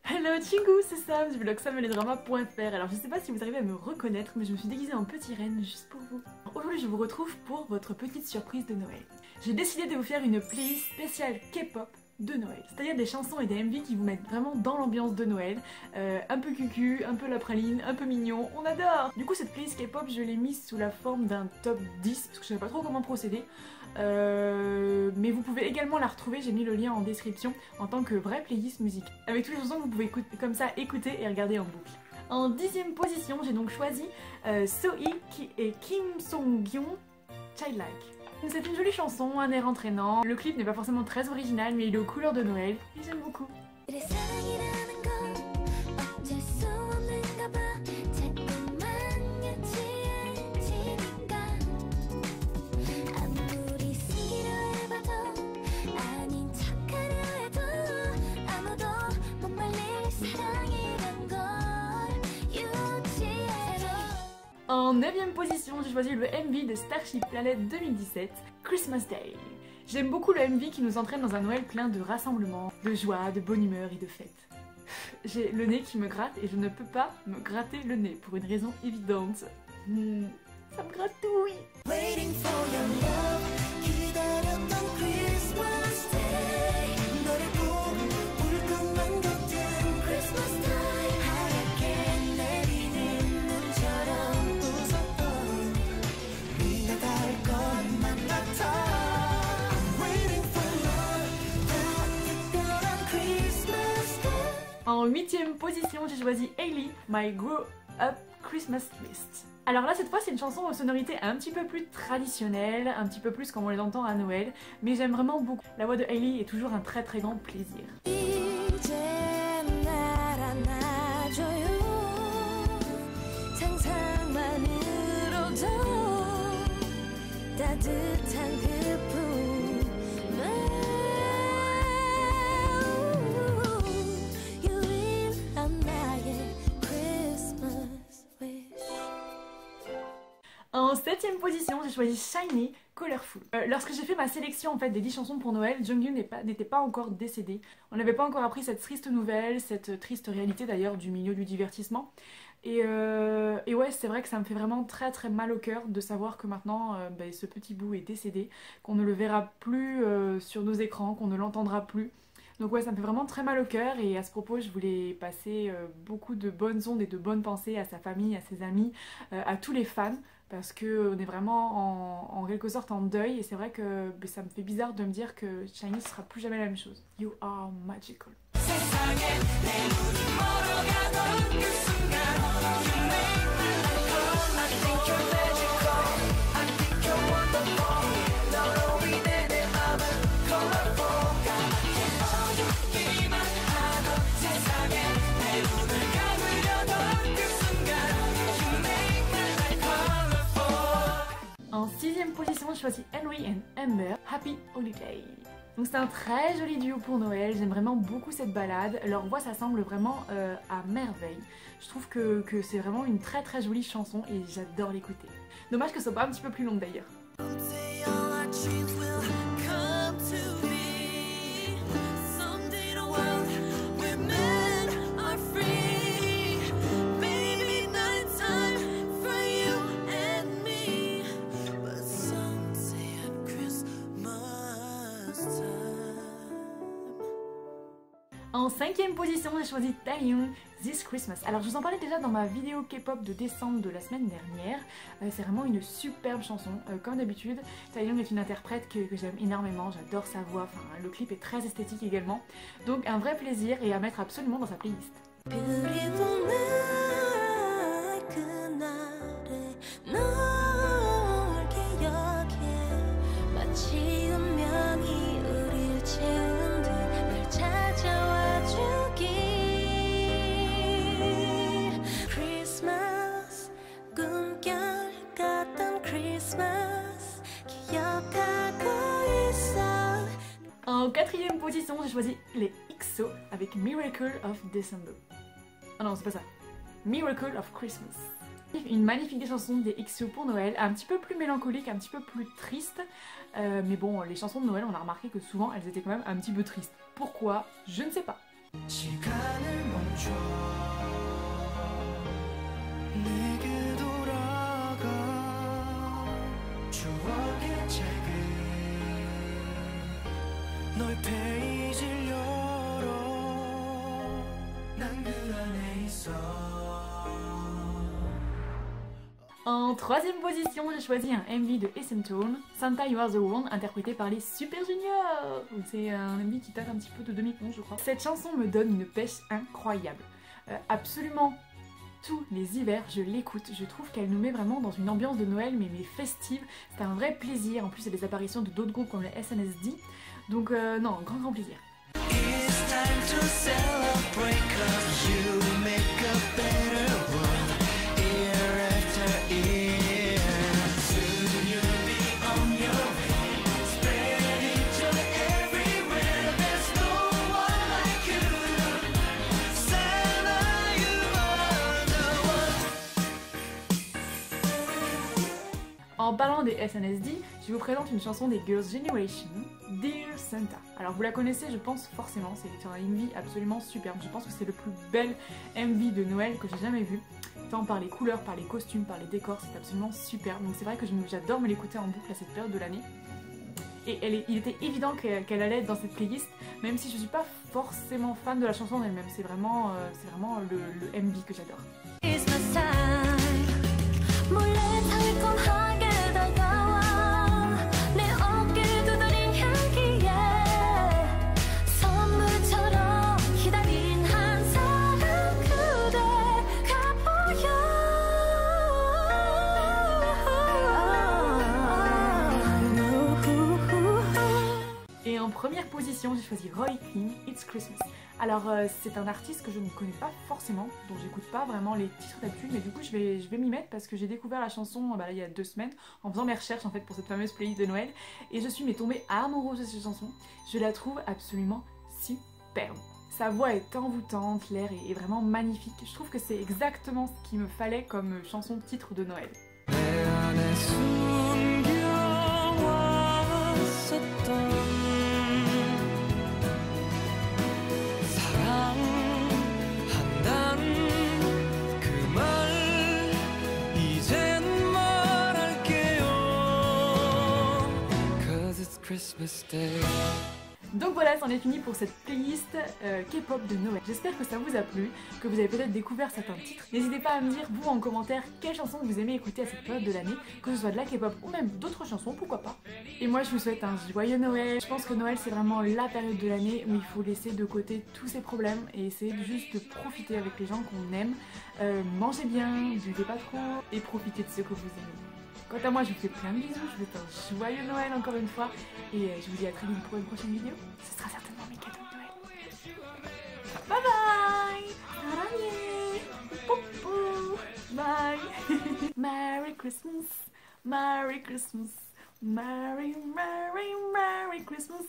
Hello Chingu, c'est Sam du blog sameledrama.fr. Alors je sais pas si vous arrivez à me reconnaître, mais je me suis déguisée en petite reine juste pour vous. Aujourd'hui je vous retrouve pour votre petite surprise de Noël. J'ai décidé de vous faire une playlist spéciale K-pop de Noël, c'est-à-dire des chansons et des MV qui vous mettent vraiment dans l'ambiance de Noël, un peu cucu, un peu la praline, un peu mignon, on adore. Du coup cette playlist K-pop je l'ai mise sous la forme d'un top 10 parce que je savais pas trop comment procéder, mais vous pouvez également la retrouver, j'ai mis le lien en description en tant que vraie playlist musique avec toutes les chansons que vous pouvez comme ça écouter et regarder en boucle. En 10e position j'ai donc choisi Sohee et Kim Song-gyun, Childlike. C'est une jolie chanson, un air entraînant, le clip n'est pas forcément très original mais il est aux couleurs de Noël et j'aime beaucoup. En 9e position, j'ai choisi le MV de Starship Planet 2017, Christmas Day. J'aime beaucoup le MV qui nous entraîne dans un Noël plein de rassemblements, de joie, de bonne humeur et de fête. J'ai le nez qui me gratte et je ne peux pas me gratter le nez pour une raison évidente. Ça me gratouille. En 8e position, j'ai choisi Hailey, My Grow Up Christmas List. Alors là, cette fois, c'est une chanson aux sonorités un petit peu plus traditionnelles, un petit peu plus comme on les entend à Noël, mais j'aime vraiment beaucoup. La voix de Hailey est toujours un très très grand plaisir. En 7e position, j'ai choisi Shiny, Colorful. Lorsque j'ai fait ma sélection en fait des 10 chansons pour Noël, Junghyun n'était pas encore décédé. On n'avait pas encore appris cette triste nouvelle, cette triste réalité d'ailleurs du milieu du divertissement. Et ouais, c'est vrai que ça me fait vraiment très très mal au cœur de savoir que maintenant ce petit bout est décédé, qu'on ne le verra plus sur nos écrans, qu'on ne l'entendra plus. Donc ouais, ça me fait vraiment très mal au cœur et à ce propos, je voulais passer beaucoup de bonnes ondes et de bonnes pensées à sa famille, à ses amis, à tous les fans, parce qu'on est vraiment en quelque sorte en deuil et c'est vrai que ça me fait bizarre de me dire que Shiny ne sera plus jamais la même chose. You are magical. En 6e position, j'ai choisi Henry and Amber, Happy Holiday. Donc c'est un très joli duo pour Noël, j'aime vraiment beaucoup cette balade, leur voix ça semble vraiment à merveille. Je trouve que c'est vraiment une très très jolie chanson et j'adore l'écouter. Dommage que ce soit pas un petit peu plus long d'ailleurs. En 5e position, j'ai choisi Taehyung, This Christmas. Alors je vous en parlais déjà dans ma vidéo K-pop de décembre de la semaine dernière. C'est vraiment une superbe chanson, comme d'habitude. Taehyung est une interprète que j'aime énormément, j'adore sa voix, enfin, le clip est très esthétique également. Donc un vrai plaisir et à mettre absolument dans sa playlist. En 4e position, j'ai choisi les EXO avec Miracle of December. Ah non, c'est pas ça. Miracle of Christmas. Une magnifique chanson des EXO pour Noël, un petit peu plus mélancolique, un petit peu plus triste. Mais bon, les chansons de Noël, on a remarqué que souvent elles étaient quand même un petit peu tristes. Pourquoi? Je ne sais pas. En troisième position, j'ai choisi un MV de Essentone, Santa You Are The One, interprété par les Super Juniors. C'est un MV qui date un petit peu de 2011, je crois. Cette chanson me donne une pêche incroyable. Absolument tous les hivers, je l'écoute. Je trouve qu'elle nous met vraiment dans une ambiance de Noël, mais festive. C'est un vrai plaisir. En plus, il y a des apparitions de d'autres groupes comme le SNSD. Donc non, grand plaisir. It's time to celebrate 'cause you make a better world year after year. Soon you'll be on your way, spreading joy everywhere. There's no one like you. Santa, you are the one. En parlant des SNSD, je vous présente une chanson des Girls' Generation, Dear Santa. Alors vous la connaissez, je pense forcément, c'est un MV absolument superbe. Je pense que c'est le plus bel MV de Noël que j'ai jamais vu. Tant par les couleurs, par les costumes, par les décors, c'est absolument superbe. Donc c'est vrai que j'adore me l'écouter en boucle à cette période de l'année. Et il était évident qu'elle allait être dans cette playlist, même si je suis pas forcément fan de la chanson en elle-même. C'est vraiment le MV que j'adore. Et en première position, j'ai choisi Roy King, It's Christmas. Alors c'est un artiste que je ne connais pas forcément, dont j'écoute pas vraiment les titres d'habitude, mais du coup je vais m'y mettre parce que j'ai découvert la chanson là, il y a 2 semaines en faisant mes recherches en fait pour cette fameuse playlist de Noël, et je suis tombée amoureuse de cette chanson. Je la trouve absolument superbe. Sa voix est envoûtante, l'air est vraiment magnifique. Je trouve que c'est exactement ce qu'il me fallait comme chanson titre de Noël. Donc voilà, c'en est fini pour cette playlist K-pop de Noël. J'espère que ça vous a plu, que vous avez peut-être découvert certains titres. N'hésitez pas à me dire, vous en commentaire, quelles chansons vous aimez écouter à cette période de l'année, que ce soit de la K-pop ou même d'autres chansons, pourquoi pas. Et moi je vous souhaite un joyeux Noël. Je pense que Noël c'est vraiment la période de l'année où il faut laisser de côté tous ces problèmes et essayer juste de profiter avec les gens qu'on aime. Mangez bien, buvez pas trop et profitez de ce que vous aimez. Quant à moi, je vous fais plein de bisous, je vous souhaite un joyeux Noël encore une fois, et je vous dis à très vite pour une prochaine vidéo. Ce sera certainement mes cadeaux de Noël. Bye bye. Bye. Merry Christmas, Merry Christmas, Merry Christmas.